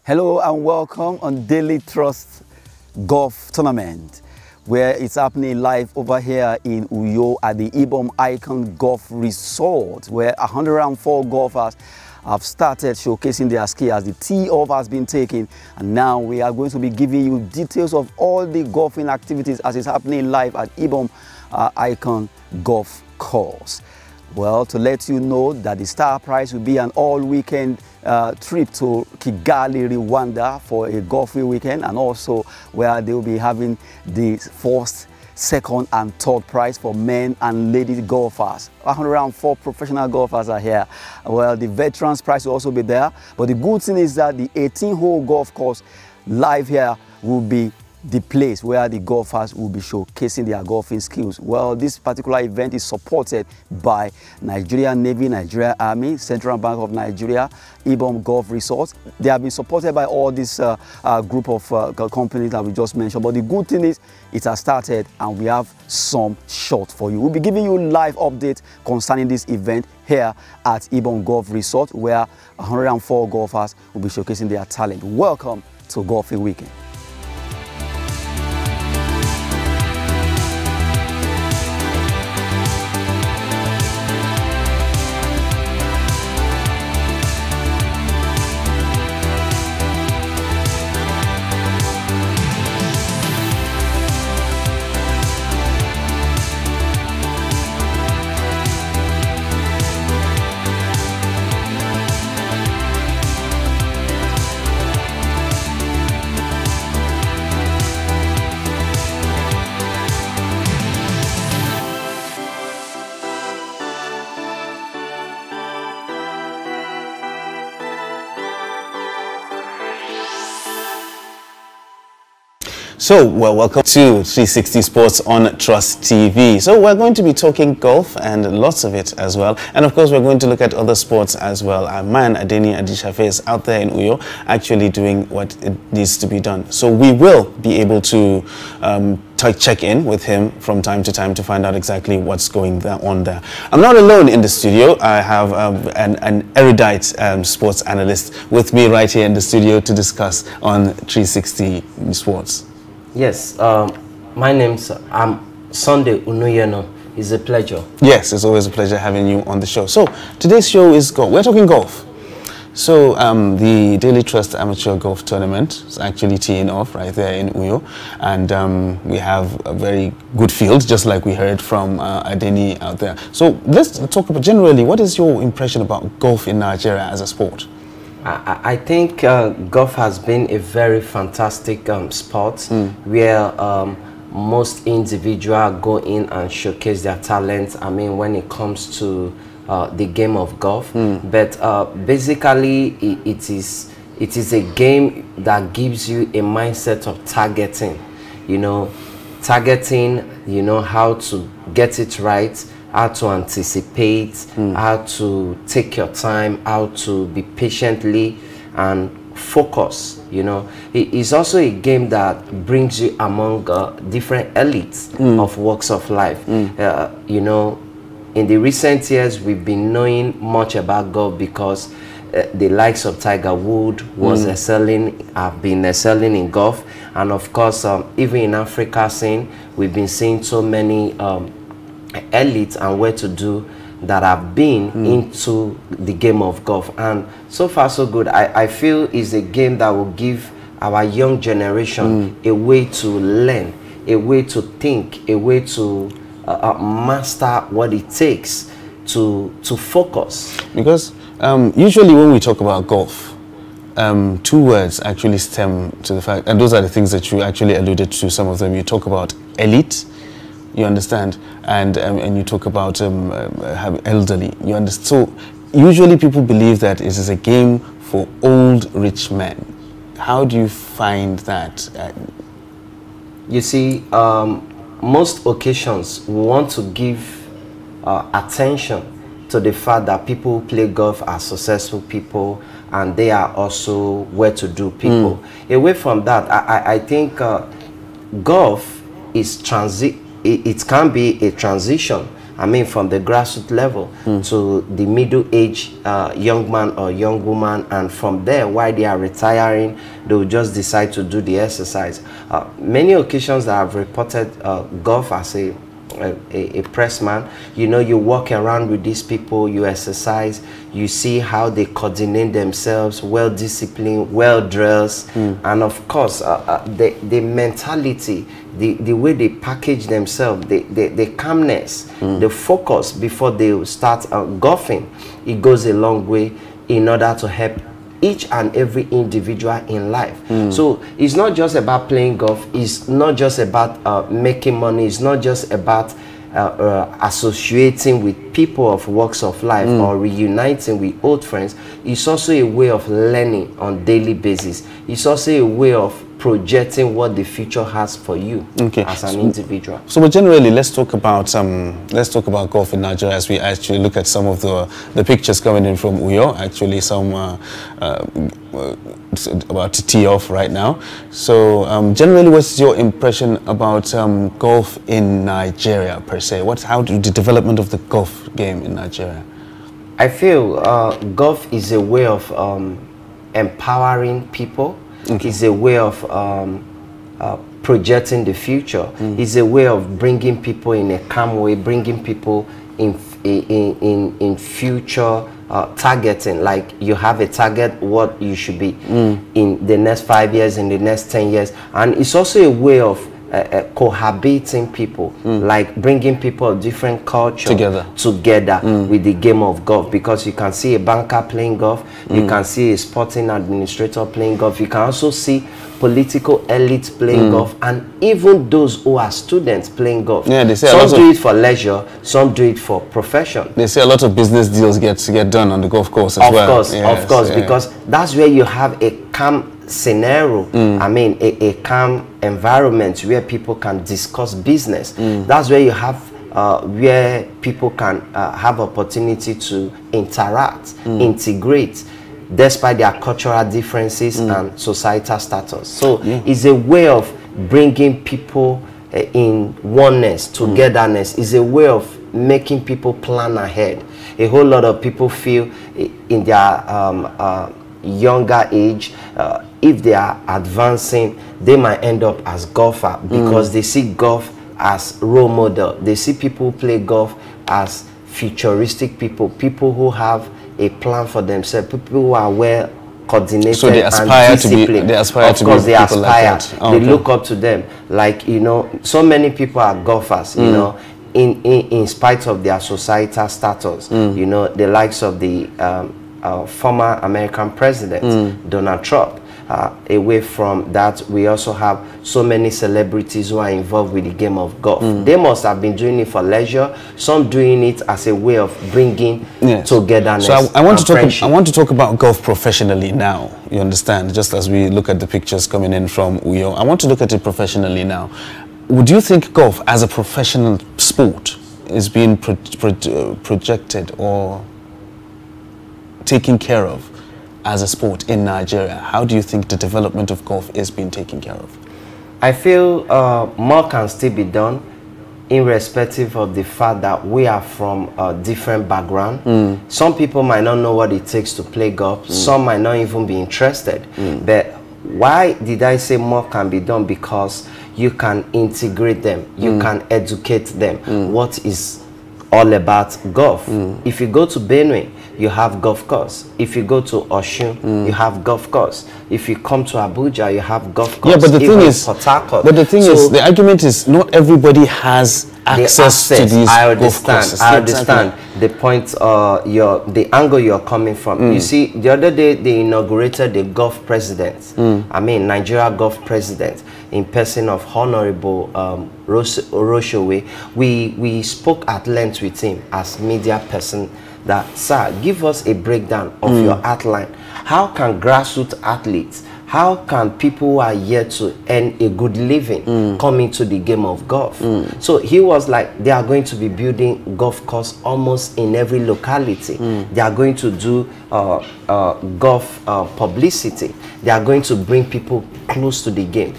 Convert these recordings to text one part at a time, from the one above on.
Hello and welcome on Daily Trust Golf Tournament, where it's happening live over here in Uyo at the Ibom Icon Golf Resort, where 104 golfers have started showcasing their skill as the tee-off has been taken, and now we are going to be giving you details of all the golfing activities as it's happening live at Ibom Icon Golf Course. Well, to let you know that the star prize will be an all-weekend trip to Kigali, Rwanda for a golfing weekend, and also where they will be having the first, second and third prize for men and ladies golfers. 104 professional golfers are here. Well, the veterans prize will also be there, but the good thing is that the 18-hole golf course live here will be the place where the golfers will be showcasing their golfing skills. Well, this particular event is supported by Nigeria Navy, Nigeria Army, Central Bank of Nigeria, Ibom Golf Resort. They have been supported by all this group of companies that we just mentioned. But the good thing is it has started and we have some shot for you. We'll be giving you live updates concerning this event here at Ibom Golf Resort, where 104 golfers will be showcasing their talent. Welcome to Golfing Weekend. So, well, welcome to 360 Sports on Trust TV. So, we're going to be talking golf and lots of it as well. And of course, we're going to look at other sports as well. Our man, Adeni Adishafe, is out there in Uyo actually doing what it needs to be done. So, we will be able to check in with him from time to time to find out exactly what's going on there. I'm not alone in the studio. I have an erudite sports analyst with me right here in the studio to discuss on 360 Sports. Yes, my name's Sunday Unuyeno. It's a pleasure. Yes, it's always a pleasure having you on the show. So today's show is golf. We're talking golf. So the Daily Trust Amateur Golf Tournament is actually teeing off right there in Uyo, and we have a very good field, just like we heard from Adeni out there. So let's talk about generally, what is your impression about golf in Nigeria as a sport? I think golf has been a very fantastic sport where most individuals go in and showcase their talents. I mean, when it comes to the game of golf, but basically it is a game that gives you a mindset of targeting. You know, targeting. You know how to get it right, how to anticipate, how to take your time, how to be patiently and focus. You know, it is also a game that brings you among different elites of walks of life. You know, in the recent years, we've been knowing much about golf because the likes of Tiger Woods was have been excelling in golf, and of course, even in Africa scene, we've been seeing so many elites and well-to-do that have been into the game of golf, and so far so good. I feel it's a game that will give our young generation a way to learn, a way to think, a way to master what it takes to focus. Because usually when we talk about golf, two words actually stem to the fact, and those are the things that you actually alluded to, some of them. You talk about elite, you understand, and you talk about elderly, you understand. So usually people believe that it is a game for old rich men. How do you find that? You see, most occasions we want to give attention to the fact that people who play golf are successful people and they are also well-to-do people. Away from that, I think golf is it can be a transition I mean, from the grassroots level to the middle-aged young man or young woman, and from there, while they are retiring, they will just decide to do the exercise. Many occasions that I've reported golf as a pressman, you know, you walk around with these people, you exercise, you see how they coordinate themselves, well disciplined, well dressed, and of course the mentality, the way they package themselves, the calmness, the focus before they start golfing, it goes a long way in order to help each and every individual in life. So it's not just about playing golf, it's not just about making money, it's not just about associating with people of walks of life or reuniting with old friends. It's also a way of learning on daily basis. It's also a way of projecting what the future has for you as an individual. So, but generally, let's talk about golf in Nigeria as we actually look at some of the pictures coming in from Uyo. Actually, some about to tee off right now. So, generally, what's your impression about golf in Nigeria per se? How do the development of the golf game in Nigeria? I feel golf is a way of empowering people. It's a way of projecting the future. It's a way of bringing people in a calm way, bringing people in future targeting. Like you have a target what you should be in the next 5 years, in the next 10 years. And it's also a way of cohabiting people, like bringing people of different culture together with the game of golf, because you can see a banker playing golf, you can see a sporting administrator playing golf, you can also see political elites playing golf, and even those who are students playing golf. Yeah, they say some do it for leisure, some do it for profession. They say a lot of business deals get done on the golf course as well. Of course, because that's where you have a calm scenario, I mean a calm environment where people can discuss business. That's where you have where people can have opportunity to interact, integrate, despite their cultural differences and societal status. So it's a way of bringing people in oneness, togetherness. It's a way of making people plan ahead. A whole lot of people feel in their younger age, if they are advancing, they might end up as golfer because they see golf as role model. They see people play golf as futuristic people, people who have a plan for themselves, people who are well coordinated, so they aspire and disciplined. To be, they aspire of to course, be they people aspire. Like that. They look up to them. Like, you know, so many people are golfers, you know, in spite of their societal status. You know, the likes of the former American president, Donald Trump. Away from that, we also have so many celebrities who are involved with the game of golf. They must have been doing it for leisure, some doing it as a way of bringing togetherness. So I want to talk about golf professionally now. You understand? Just as we look at the pictures coming in from Uyo, I want to look at it professionally now. Would you think golf as a professional sport is being projected or taken care of as a sport in Nigeria? How do you think the development of golf is being taken care of? I feel more can still be done, irrespective of the fact that we are from a different background. Some people might not know what it takes to play golf. Some might not even be interested. But why did I say more can be done? Because you can integrate them, you can educate them. What is all about golf? If you go to Benue, you have golf course. If you go to Osun, you have golf course. If you come to Abuja, you have golf course. Yeah, but the thing is, the argument is not everybody has access to these golf courses. I understand the point, the angle you're coming from. You see, the other day they inaugurated the golf president. I mean, Nigeria golf president, in person of Honorable Oroshowe. We spoke at length with him as media person. That, sir, give us a breakdown of your outline. How can grassroots athletes, how can people who are here to earn a good living come into the game of golf? So he was like, they are going to be building golf course almost in every locality. They are going to do golf publicity. They are going to bring people close to the game.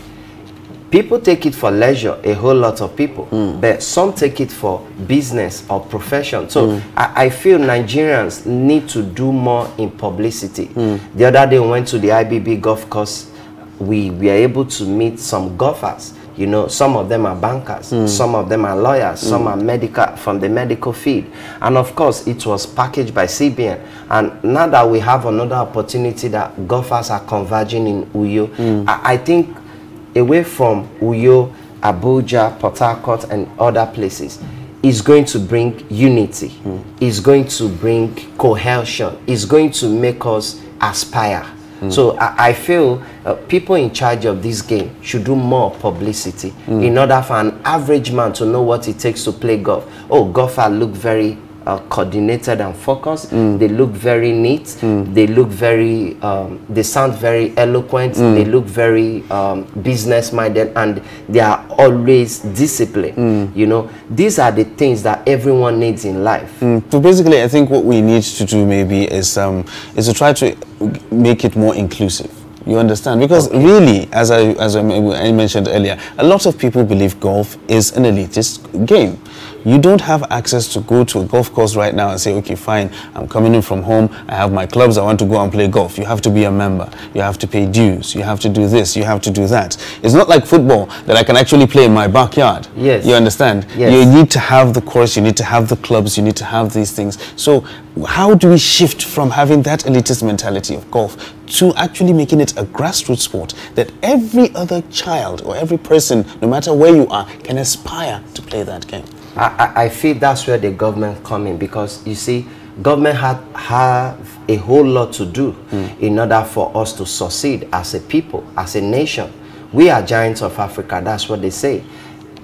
People take it for leisure, a whole lot of people, but some take it for business or profession. So I feel Nigerians need to do more in publicity. The other day we went to the IBB golf course. We were able to meet some golfers. You know, some of them are bankers, some of them are lawyers, some are from the medical field. And of course, it was packaged by CBN. And now that we have another opportunity that golfers are converging in Uyo, I think away from Uyo, Abuja, Port Harcourt, and other places, is going to bring unity, is going to bring cohesion, is going to make us aspire. So I feel people in charge of this game should do more publicity in order for an average man to know what it takes to play golf. Oh, golfers look very coordinated and focused. They look very neat. They look very, they sound very eloquent. They look very business-minded, and they are always disciplined. You know, these are the things that everyone needs in life. So basically, I think what we need to do maybe is to try to make it more inclusive. You understand? Because really, as I mentioned earlier, a lot of people believe golf is an elitist game. You don't have access to go to a golf course right now and say, okay, fine, I'm coming in from home, I have my clubs, I want to go and play golf. You have to be a member. You have to pay dues. You have to do this. You have to do that. It's not like football that I can actually play in my backyard. Yes. You understand? Yes. You need to have the course, you need to have the clubs, you need to have these things. So how do we shift from having that elitist mentality of golf to actually making it a grassroots sport that every other child or every person, no matter where you are, can aspire to play that game? I feel that's where the government come in, because you see, government have a whole lot to do in order for us to succeed as a people, as a nation. We are giants of Africa, that's what they say.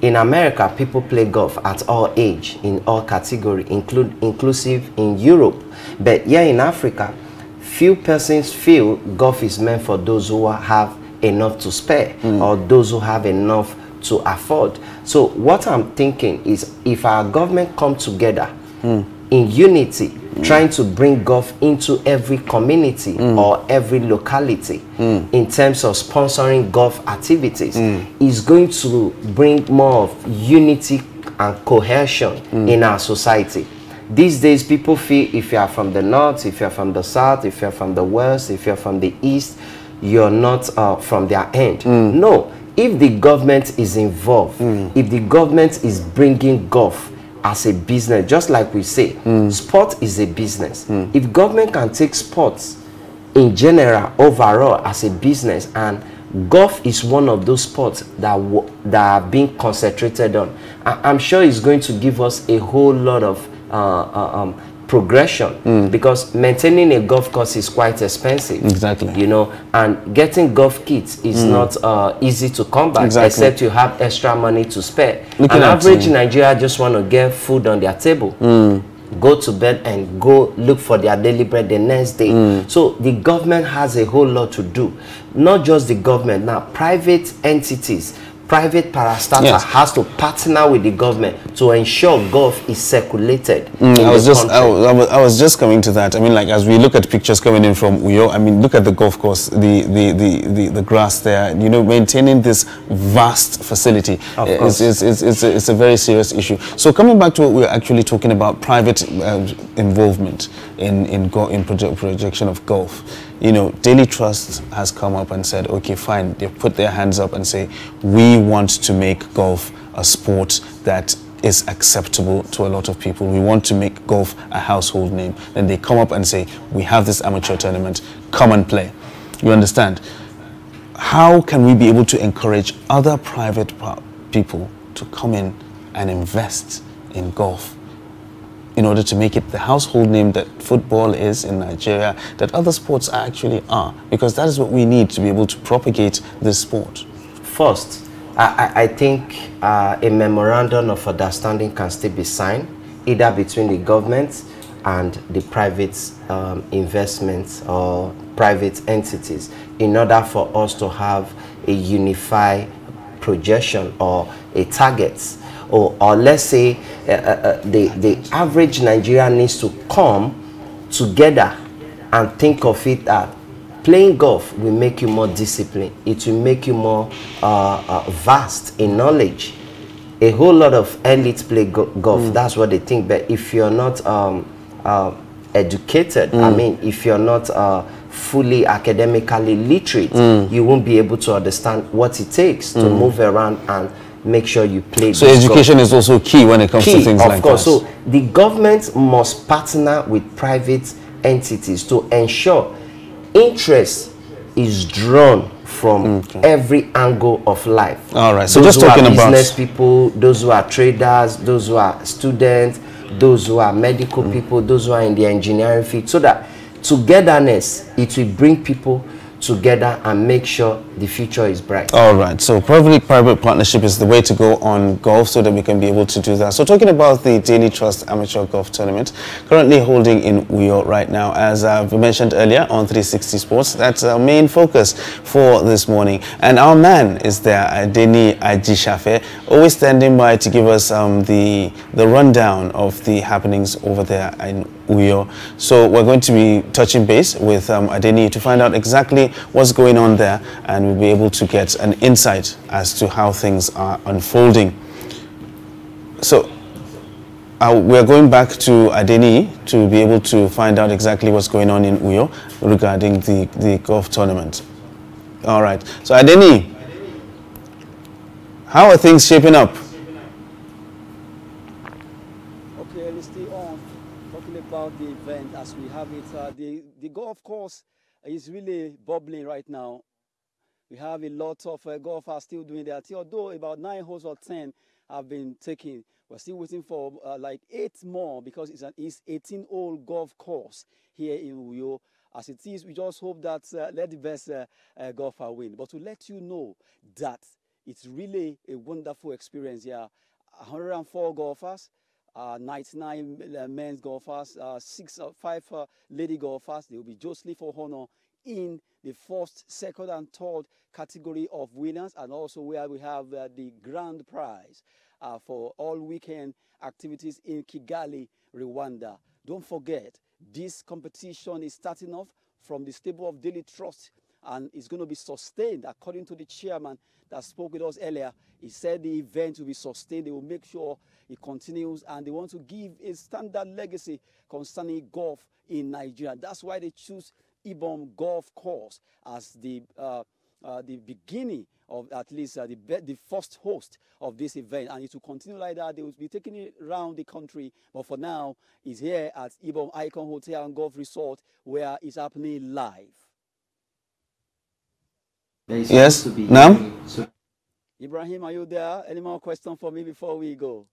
In America, people play golf at all age, in all categories, inclusive in Europe. But here in Africa, few persons feel golf is meant for those who have enough to spare or those who have enough to afford. So what I'm thinking is, if our government come together in unity, trying to bring golf into every community or every locality in terms of sponsoring golf activities, is going to bring more of unity and cohesion in our society. These days, people feel if you are from the north, if you are from the south, if you are from the west, if you are from the east, you're not from their end. No. If the government is involved, if the government is bringing golf as a business, just like we say, sport is a business. If government can take sports in general, overall, as a business, and golf is one of those sports that are being concentrated on, I'm sure it's going to give us a whole lot of progression, because maintaining a golf course is quite expensive. Exactly. You know, and getting golf kits is not easy to come by, except you have extra money to spare. An average Nigerian just want to get food on their table, go to bed and go look for their daily bread the next day. So the government has a whole lot to do. Not just the government, now private entities, private parastatal has to partner with the government to ensure golf is circulated. I was just coming to that. I mean, like, as we look at pictures coming in from Uyo, I mean, look at the golf course, the grass there. You know, maintaining this vast facility it's a very serious issue. So coming back to what we're actually talking about, private involvement in projection of golf. You know, Daily Trust has come up and said, okay, fine, they've put their hands up and say, we want to make golf a sport that is acceptable to a lot of people. We want to make golf a household name. Then they come up and say, we have this amateur tournament, come and play. You understand? How can we be able to encourage other private people to come in and invest in golf in order to make it the household name that football is in Nigeria, that other sports actually are? Because that is what we need to be able to propagate this sport. First, I think a memorandum of understanding can still be signed, either between the government and the private investments or private entities, in order for us to have a unified projection or a target. Or let's say the average Nigerian needs to come together and think of it that playing golf will make you more disciplined. It will make you more vast in knowledge. A whole lot of elites play golf. That's what they think. But if you're not educated, I mean, if you're not fully academically literate, you won't be able to understand what it takes to move around and make sure you play. So education is also key when it comes to things like that. Of course. So the government must partner with private entities to ensure interest is drawn from every angle of life. All right. So just talking about business people, those who are traders, those who are students, those who are medical people, those who are in the engineering field, so that togetherness, it will bring people together and make sure the future is bright. All right, so public-private partnership is the way to go on golf so that we can be able to do that. So talking about the Daily Trust Amateur Golf Tournament, currently holding in Uyo right now, as we mentioned earlier on 360 Sports, that's our main focus for this morning. And our man is there, Adeni Ajishafe, always standing by to give us the rundown of the happenings over there in Uyo. So we're going to be touching base with Adeni to find out exactly what's going on there, and we'll be able to get an insight as to how things are unfolding. So we're going back to Adeni to be able to find out exactly what's going on in Uyo regarding the golf tournament. All right, so Adeni, how are things shaping up? Okay, let's stay on talking about the event as we have it. The golf course is really bubbling right now. We have a lot of golfers still doing their thing, although about 9 holes or 10 have been taken. We're still waiting for like 8 more because it's an 18-hole golf course here in Uyo. As it is, we just hope that let the best golfer win. But to let you know that it's really a wonderful experience here. 104 golfers, 99 men's golfers, 5 lady golfers. They will be jostling for honor in the first, second, and third category of winners, and also where we have the grand prize for all weekend activities in Kigali, Rwanda. Don't forget, this competition is starting off from the stable of Daily Trust, and it's going to be sustained according to the chairman that spoke with us earlier. He said the event will be sustained. They will make sure it continues, and they want to give a standard legacy concerning golf in Nigeria. That's why they choose Ibom Golf Course as the beginning of at least the first host of this event, and it will continue like that. They will be taking it around the country, but for now, it's here at Ibom Icon Hotel and Golf Resort where it's happening live. Yes, now? Ibrahim, are you there? Any more questions for me before we go?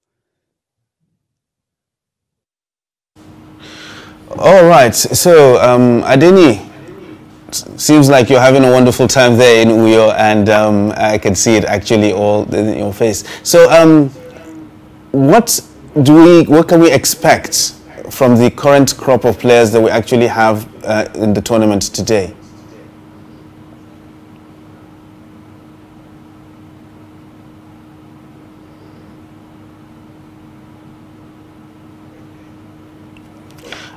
All right, so Adeni, seems like you're having a wonderful time there in Uyo, and I can see it actually all in your face. So what can we expect from the current crop of players that we actually have in the tournament today?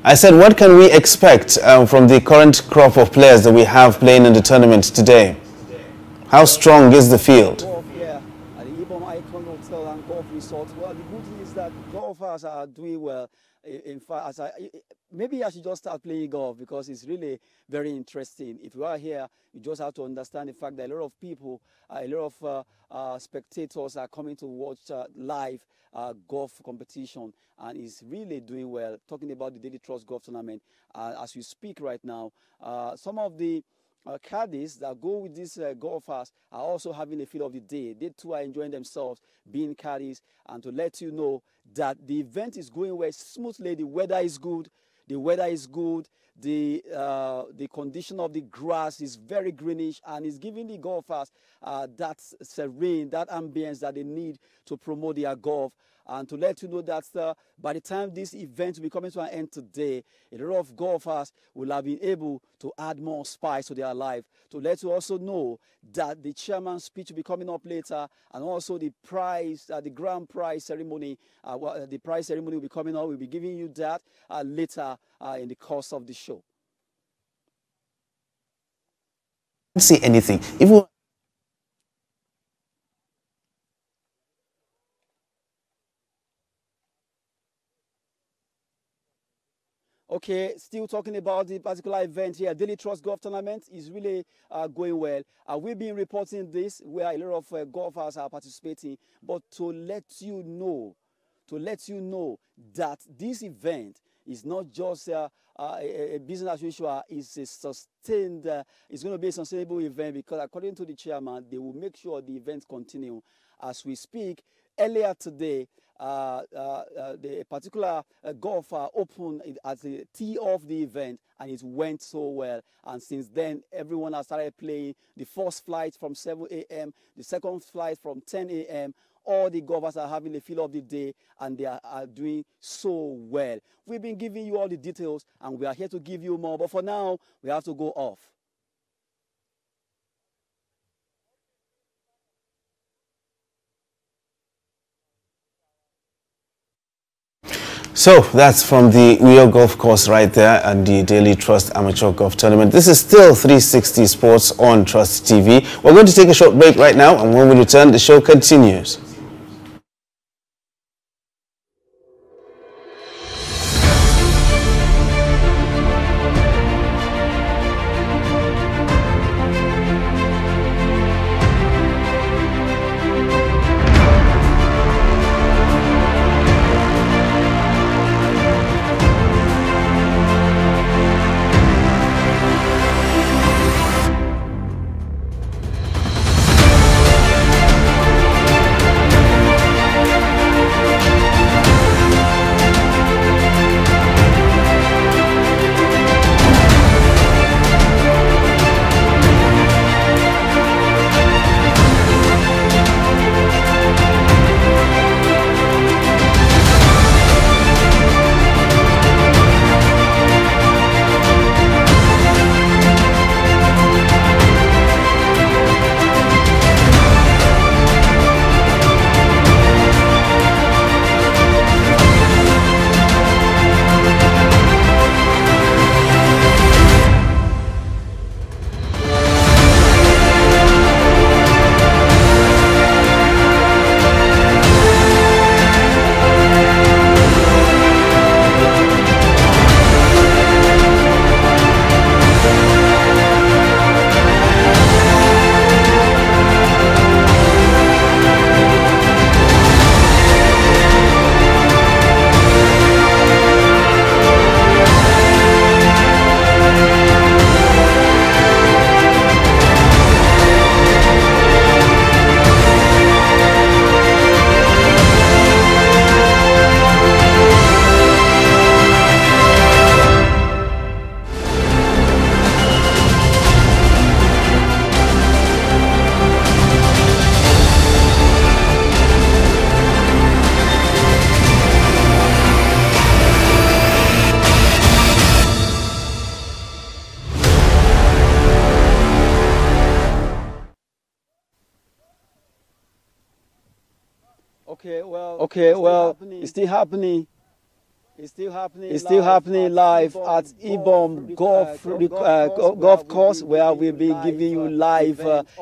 I said, what can we expect from the current crop of players that we have playing in the tournament today? How strong is the field? Yeah, at the Ibom Icon Hotel and Golf Resort. Well, the good thing is that golfers are doing well. In fact, maybe I should just start playing golf because it's really very interesting. If you are here, you just have to understand the fact that a lot of people, a lot of spectators are coming to watch live golf competition, and is really doing well. Talking about the Daily Trust Golf Tournament, as we speak right now, some of the caddies that go with these golfers are also having a feel of the day. They too are enjoying themselves being caddies, and to let you know that the event is going well smoothly. The weather is good. The weather is good. The condition of the grass is very greenish, and is giving the golfers that serene, that ambience that they need to promote their golf. And to let you know that by the time this event will be coming to an end today, a lot of golfers will have been able to add more spice to their life. To let you also know that the chairman's speech will be coming up later, and also the prize, the grand prize ceremony, the prize ceremony will be coming up. We'll be giving you that later in the course of the show. see anything. Even okay, still talking about the particular event here, Daily Trust Golf Tournament is really going well. We've been reporting this where a lot of golfers are participating, but to let you know that this event is not just a business as usual, it's a sustained, it's going to be a sustainable event because according to the chairman, they will make sure the events continue. As we speak, earlier today, the particular golfer opened at the tee of the event and it went so well, and since then everyone has started playing. The first flight from 7 a.m., the second flight from 10 a.m. All the golfers are having the feel of the day and they are doing so well. We've been giving you all the details and we are here to give you more, but for now we have to go off. so that's from the Uyo Golf Course right there and the Daily Trust Amateur Golf Tournament. This is still 360 Sports on Trust TV. We're going to take a short break right now, and when we return, the show continues. Okay, well, it's still happening. It's still happening live at Ibom Golf Course, where we'll be giving you live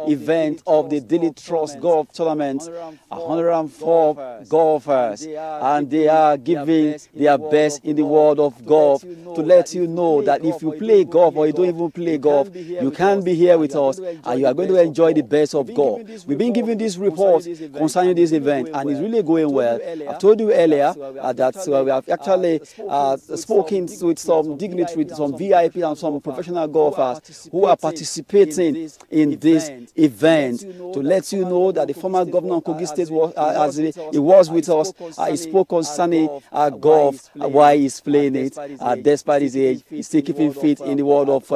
event of the Daily Trust Golf Tournament. 104 golfers, and they are giving their best in the world of golf to let you know that if you play golf or you don't even play golf, you can be here with us and you are going to enjoy the best of golf. We've been giving this report concerning this event and it's really going well. I've told you earlier that we have actually spoken with some dignitaries, some VIP and some professional golfers who are participating in this event to let you know that the former governor of Kogi State was, as he was with us, he spoke concerning golf, why he's playing it, despite his age, he's still keeping fit in the world of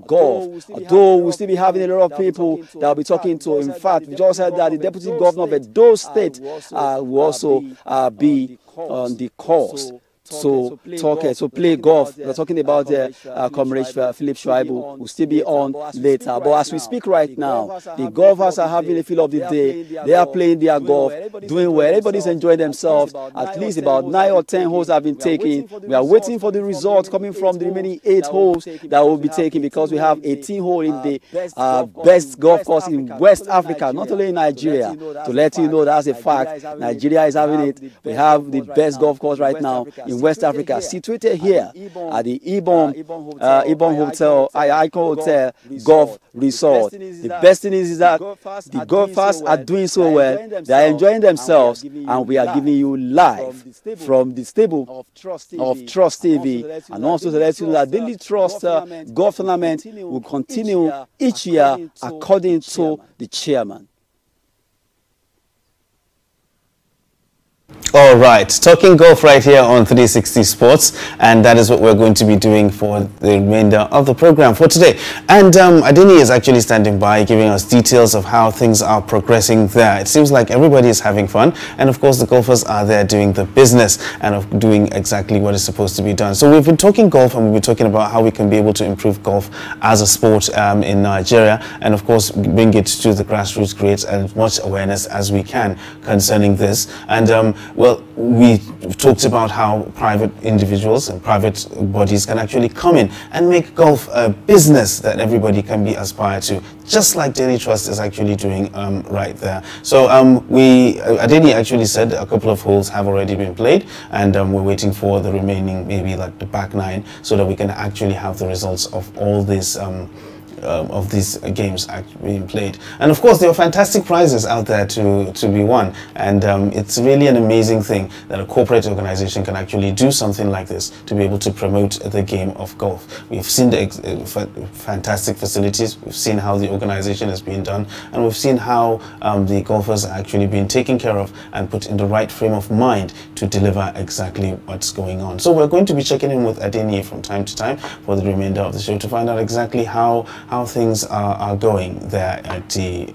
golf. Though we'll still be having a lot of people that will be talking to. In fact, we just said that the deputy governor of Edo State will also be on the course to play golf. We're talking about Comrade Philip Shuaibu, who will still be on later. But as we speak right now, the golfers are having a feel of the day. They are playing their golf, doing well. Everybody's enjoying themselves. At least about 9 or 10 holes have been taken. We are waiting for the results coming from the remaining 8 holes that will be taken, because we have 18 holes in the best golf course in West Africa, not only in Nigeria. To let you know, that's a fact. Nigeria is having it. We have the best golf course right now in West Africa, situated here at the Ibom Hotel, Icon Hotel Golf Resort. The best thing is that the golfers are doing so well. They are enjoying themselves, and we are giving you live from the stable of Trust TV. And also to let you know that Daily Trust Golf Tournament will continue each year according to the chairman. All right, talking golf right here on 360 Sports, and that is what we're going to be doing for the remainder of the program for today. And Adeni is actually standing by, giving us details of how things are progressing there. It seems like everybody is having fun, and of course the golfers are there doing the business and of doing exactly what is supposed to be done. So we've been talking golf, and we've been talking about how we can be able to improve golf as a sport in Nigeria, and of course bring it to the grassroots, create as much awareness as we can concerning this. And well, we've talked about how private individuals and private bodies can actually come in and make golf a business that everybody can be aspired to, just like Daily Trust is actually doing right there. So Adeni actually said a couple of holes have already been played, and we're waiting for the remaining, maybe like the back 9, so that we can actually have the results of all this of these games actually being played. And of course there are fantastic prizes out there to be won, and it's really an amazing thing that a corporate organization can actually do something like this to be able to promote the game of golf. We've seen the fantastic facilities, we've seen how the organization has been done, and we've seen how the golfers are actually being taken care of and put in the right frame of mind to deliver exactly what's going on. So we're going to be checking in with Adeni from time to time for the remainder of the show to find out exactly how things are going there at the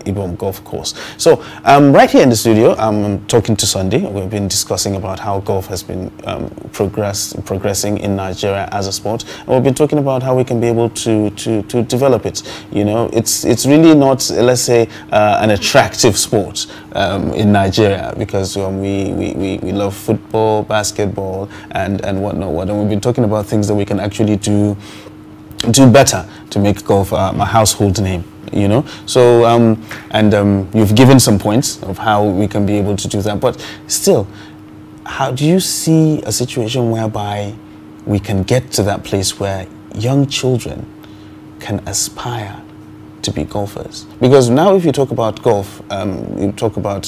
Ibom Golf Course. So right here in the studio, I'm talking to Sunday. We've been discussing about how golf has been progressing in Nigeria as a sport, and we've been talking about how we can be able to develop it. You know, it's really not, let's say, an attractive sport in Nigeria, because we love football, basketball, and whatnot. And we've been talking about things that we can actually do better to make golf a household name, you know. So you've given some points of how we can be able to do that, but still, how do you see a situation whereby we can get to that place where young children can aspire to be golfers? Because now if you talk about golf, you talk about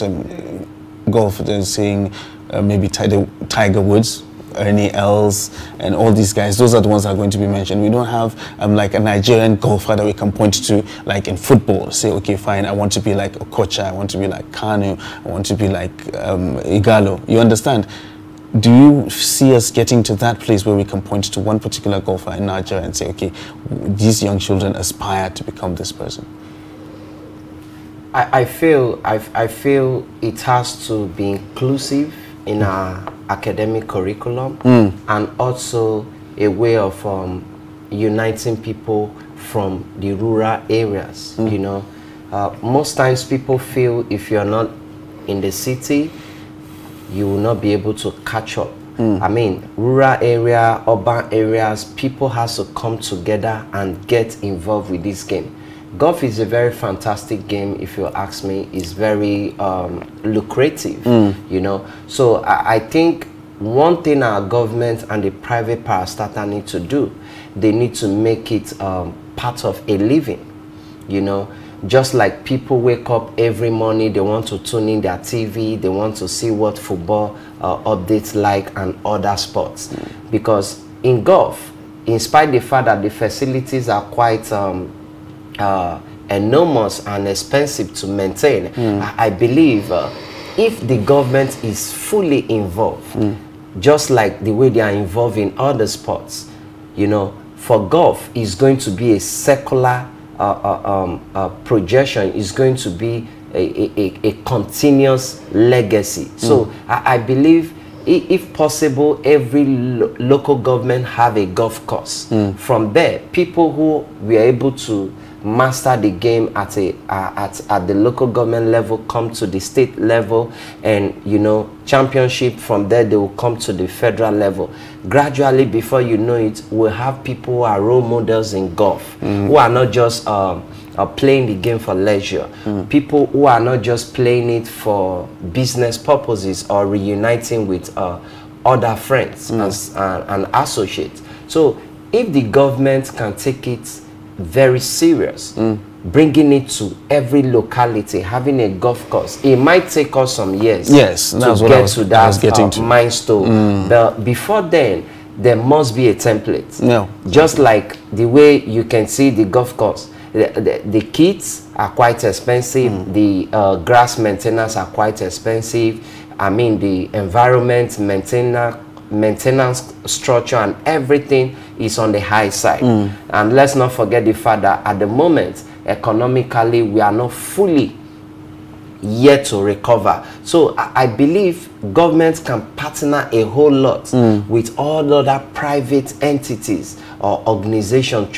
golf, they're saying maybe Tiger Woods, Ernie Els, and all these guys. Those are the ones that are going to be mentioned. We don't have like a Nigerian golfer that we can point to, like in football. Say, okay, fine, I want to be like Okocha, I want to be like Kanu, I want to be like Igalo. You understand? Do you see us getting to that place where we can point to one particular golfer in Nigeria and say, okay, these young children aspire to become this person? I feel it has to be inclusive in our academic curriculum, and also a way of uniting people from the rural areas. You know, most times people feel if you're not in the city, you will not be able to catch up. I mean, rural area, urban areas, people has to come together and get involved with this game. Golf is a very fantastic game, if you ask me. It's very lucrative, you know. So I think one thing our government and the private parastatal need to do, they need to make it part of a living, you know. Just like people wake up every morning, they want to tune in their TV, they want to see what football updates like and other sports. Because in golf, in spite of the fact that the facilities are quite enormous and expensive to maintain, I believe if the government is fully involved, just like the way they are involved in other sports, you know, for golf is going to be a secular projection, is going to be a continuous legacy. So I believe if possible, every local government have a golf course. From there, people who were able to master the game at the local government level come to the state level, and you know, championship. From there they will come to the federal level. Gradually, before you know it, we'll have people who are role models in golf, who are not just playing the game for leisure, people who are not just playing it for business purposes or reuniting with other friends and associates. So if the government can take it very serious, bringing it to every locality, having a golf course, it might take us some years to get to that milestone. But before then, there must be a template. Just like the way you can see the golf course, the kits are quite expensive, the grass maintenance are quite expensive. I mean, the environment maintenance structure and everything is on the high side. And let's not forget the fact that at the moment, economically, we are not fully yet to recover. So I believe governments can partner a whole lot with all other private entities or organizations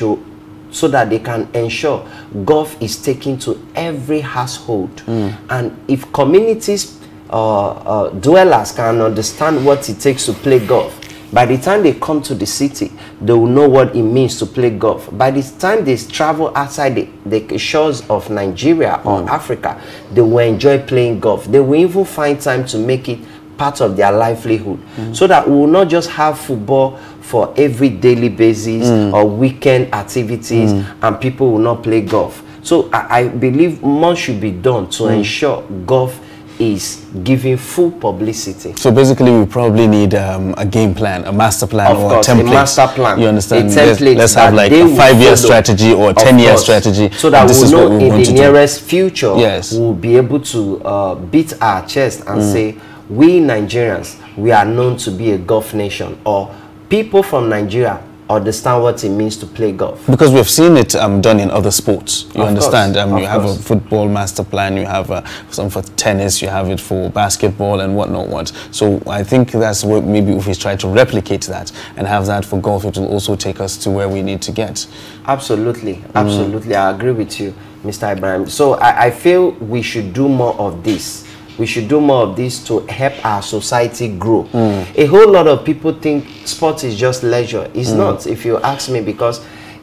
so that they can ensure golf is taken to every household. And if communities dwellers can understand what it takes to play golf, by the time they come to the city, they will know what it means to play golf. By the time they travel outside the shores of Nigeria or Africa, they will enjoy playing golf. They will even find time to make it part of their livelihood, so that we will not just have football for every daily basis or weekend activities and people will not play golf. So I believe more should be done to ensure golf is giving full publicity. So basically, we probably need a game plan, a master plan, or a template. A master plan. You understand? A template. Let's have like a 5-year strategy or a 10-year strategy, so that we know in the nearest future, we'll be able to beat our chest and say, we Nigerians, we are known to be a golf nation, or people from Nigeria understand what it means to play golf. Because we've seen it done in other sports. You understand? You have a football master plan, you have some for tennis, you have it for basketball and whatnot. So I think that's what maybe if we try to replicate that and have that for golf, it will also take us to where we need to get. Absolutely, absolutely. I agree with you, Mr. Ibrahim. So I feel we should do more of this. We should do more of this to help our society grow. A whole lot of people think sports is just leisure. It's not, if you ask me, because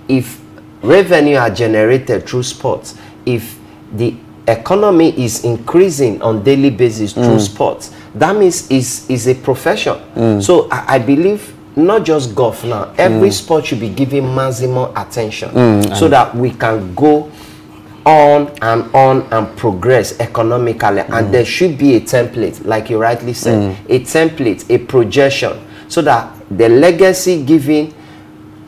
if revenue are generated through sports, if the economy is increasing on daily basis through sports, that means is a profession. So I believe not just golf now, every sport should be given maximum attention so that we can go on and progress economically. And there should be a template, like you rightly said, a template, a projection, so that the legacy given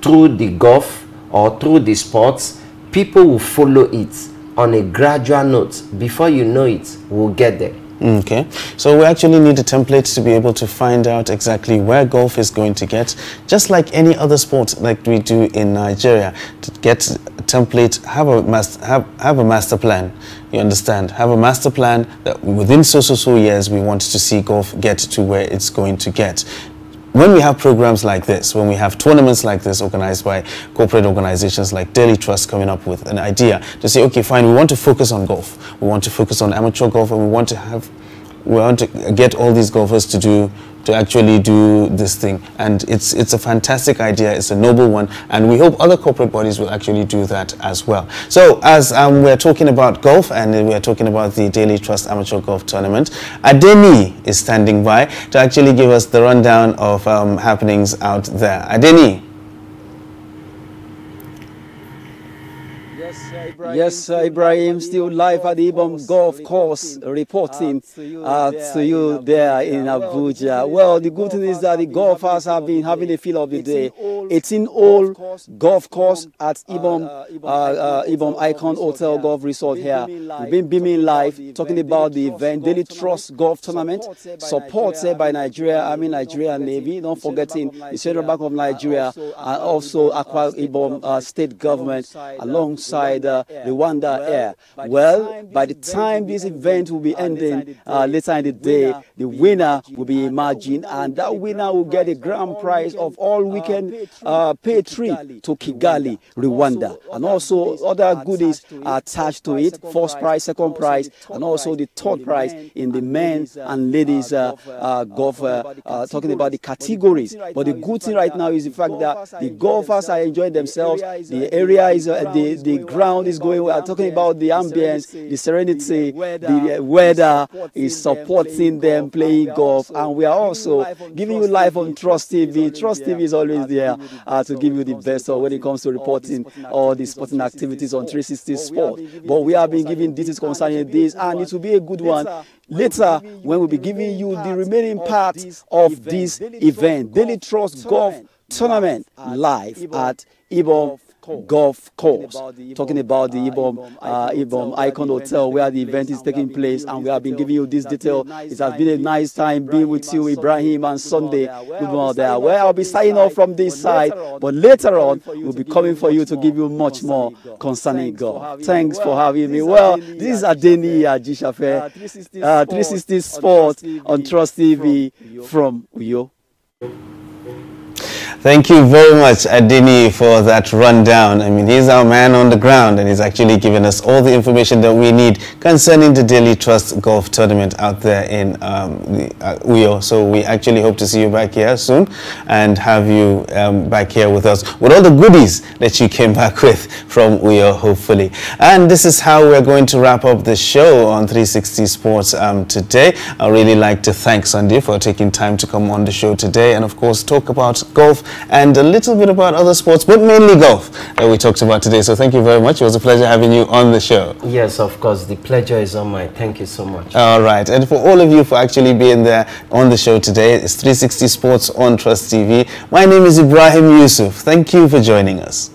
through the golf or through the sports, people will follow it on a gradual note. Before you know it, we'll get there. Okay, so we actually need a template to be able to find out exactly where golf is going to get, just like any other sport like we do in Nigeria. To get a template, have a master plan. You understand? Have a master plan that within so years we want to see golf get to where it's going to get. When we have programs like this, when we have tournaments like this organized by corporate organizations like Daily Trust coming up with an idea to say, okay, fine, we want to focus on golf. We want to focus on amateur golf, and we want to get all these golfers to actually do this thing. And it's a fantastic idea, it's a noble one, and we hope other corporate bodies will actually do that as well. So as we're talking about golf and we're talking about the Daily Trust Amateur Golf Tournament, Adeni is standing by to actually give us the rundown of happenings out there. Adeni. Yes, Ibrahim, still live at the Ibom Golf Course, reporting to you there in Abuja. Well, the good thing is that the golfers have been having a feel of the day. 18-hole golf course at Ibom Icon Hotel Golf Resort here. We've been beaming live, talking about the event, Daily Trust Golf Tournament, supported by Nigeria Navy, not forgetting the Central Bank of Nigeria, and also Akwa Ibom State Government, alongside outside Rwanda Air. Well, by the time this event will be ending later in the day, the winner will be emerging, and that winner will get a grand prize of all weekend pay trip to Kigali, Rwanda, and also other goodies are attached to it: first prize, second prize, and also the third prize in the men's and ladies golf. Talking about the categories, but the good thing right now is the fact that the golfers are enjoying themselves. The area is the ground is going. We are talking about the ambience, the serenity, the weather is supporting them playing golf, and we are also giving you live on Trust TV. Trust TV is always there to give you the best when it comes to reporting all the sporting activities on 360 Sport. But we have been giving details concerning this, and it will be a good one later when we'll be giving you the remaining part of this event, Daily Trust Golf Tournament, live at Ibom Golf Course. Talking about the Ibom Icon Hotel where the event is taking place, and we have been giving you this detail. It has been a nice time being with you, Ibrahim and Sunday. Good morning there. Well, I'll be signing off from this side, but later on we'll be coming for you to give you much more concerning golf. Thanks for having me. Well, this is Adeni Ajishafe, 360 Sports on Trust TV from Uyo. Thank you very much, Adini, for that rundown. I mean, he's our man on the ground, and he's actually given us all the information that we need concerning the Daily Trust Golf Tournament out there in Uyo. So we actually hope to see you back here soon and have you back here with us with all the goodies that you came back with from Uyo, hopefully. And this is how we're going to wrap up the show on 360 Sports today. I'd really like to thank Sunday for taking time to come on the show today and, of course, talk about golf and a little bit about other sports, but mainly golf that we talked about today. So thank you very much. It was a pleasure having you on the show. Yes, of course. The pleasure is on mine. Thank you so much. All right. And for all of you for actually being there on the show today, it's 360 Sports on Trust TV. My name is Ibrahim Yusuf. Thank you for joining us.